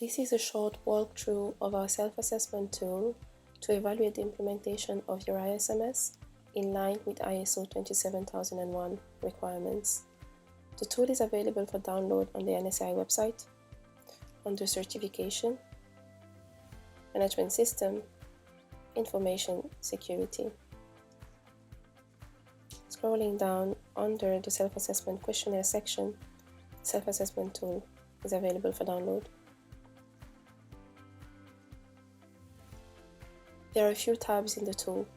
This is a short walkthrough of our self-assessment tool to evaluate the implementation of your ISMS in line with ISO 27001 requirements. The tool is available for download on the NSAI website under Certification, Management System, Information Security. Scrolling down under the self-assessment questionnaire section, the self-assessment tool is available for download. There are a few tabs in the tool.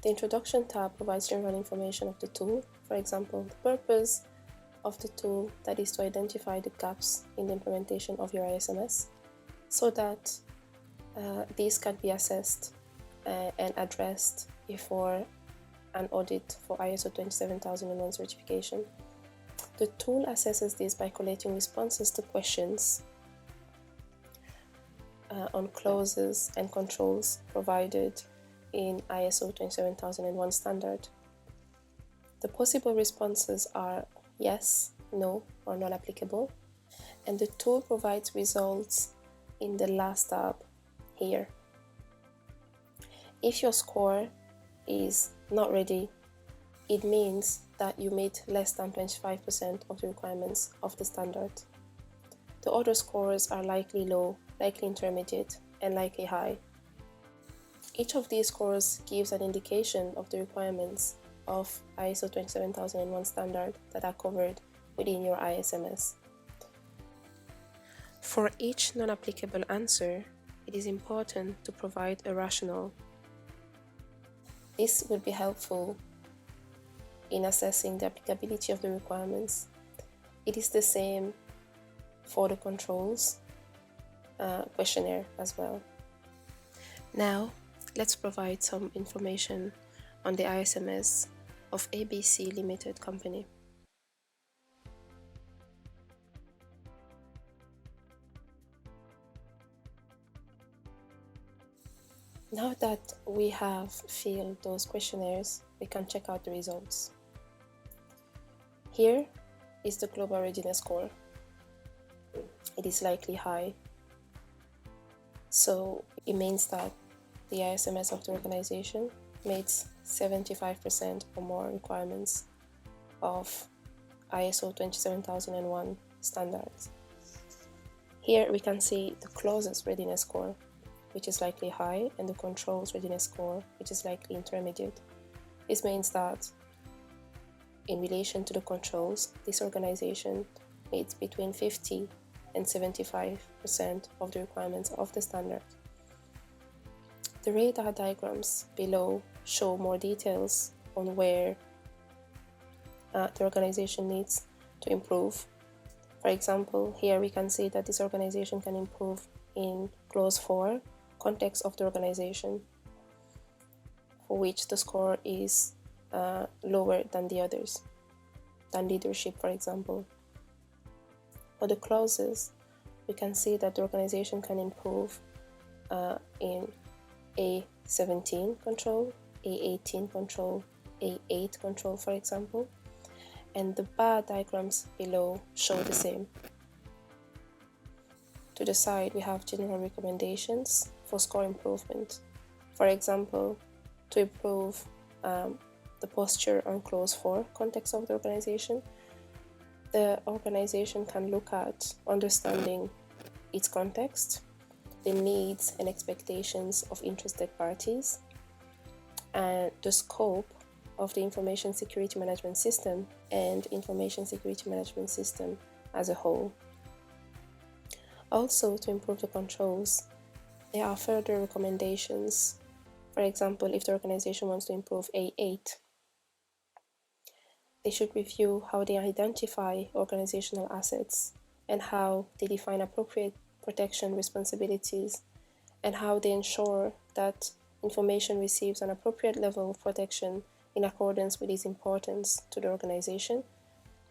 The Introduction tab provides general information of the tool, for example, the purpose of the tool, that is to identify the gaps in the implementation of your ISMS, so that these can be assessed and addressed before an audit for ISO 27001 certification. The tool assesses this by collating responses to questions on clauses and controls provided in ISO 27001 standard. The possible responses are yes, no, or not applicable, and the tool provides results in the last tab here. If your score is not ready, it means that you made less than 25% of the requirements of the standard. The other scores are likely low, likely intermediate, and likely high. Each of these scores gives an indication of the requirements of ISO 27001 standard that are covered within your ISMS. For each non-applicable answer, it is important to provide a rationale. This will be helpful in assessing the applicability of the requirements. It is the same for the controls questionnaire as well. Now, let's provide some information on the ISMS of ABC Limited Company. Now that we have filled those questionnaires, we can check out the results. Here is the Global Readiness Score. It is likely high, so it means that the ISMS of the organization meets 75% or more requirements of ISO 27001 standards. Here we can see the clauses readiness score, which is likely high, and the controls readiness score, which is likely intermediate. This means that in relation to the controls, this organization meets between 50 and 75% of the requirements of the standard. The radar diagrams below show more details on where the organization needs to improve. For example, here we can see that this organization can improve in clause 4, context of the organization, for which the score is lower than the others, than leadership, for example. For the clauses, we can see that the organization can improve in A17 control, A18 control, A8 control, for example, and the bar diagrams below show the same. To the side, we have general recommendations for score improvement. For example, to improve the posture on clause 4, context of the organization can look at understanding its context, the needs and expectations of interested parties, and the scope of the information security management system and information security management system as a whole. Also, to improve the controls, there are further recommendations. For example, if the organization wants to improve A8, they should review how they identify organizational assets and how they define appropriate protection responsibilities and how they ensure that information receives an appropriate level of protection in accordance with its importance to the organization,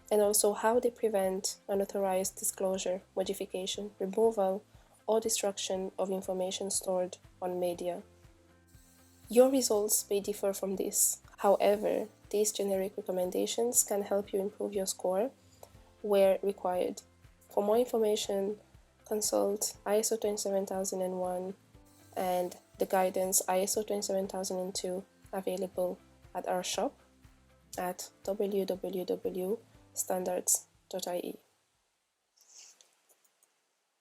and also how they prevent unauthorized disclosure, modification, removal, or destruction of information stored on media. Your results may differ from this. However, these generic recommendations can help you improve your score where required. For more information consult ISO 27001 and the guidance ISO 27002 available at our shop at www.standards.ie.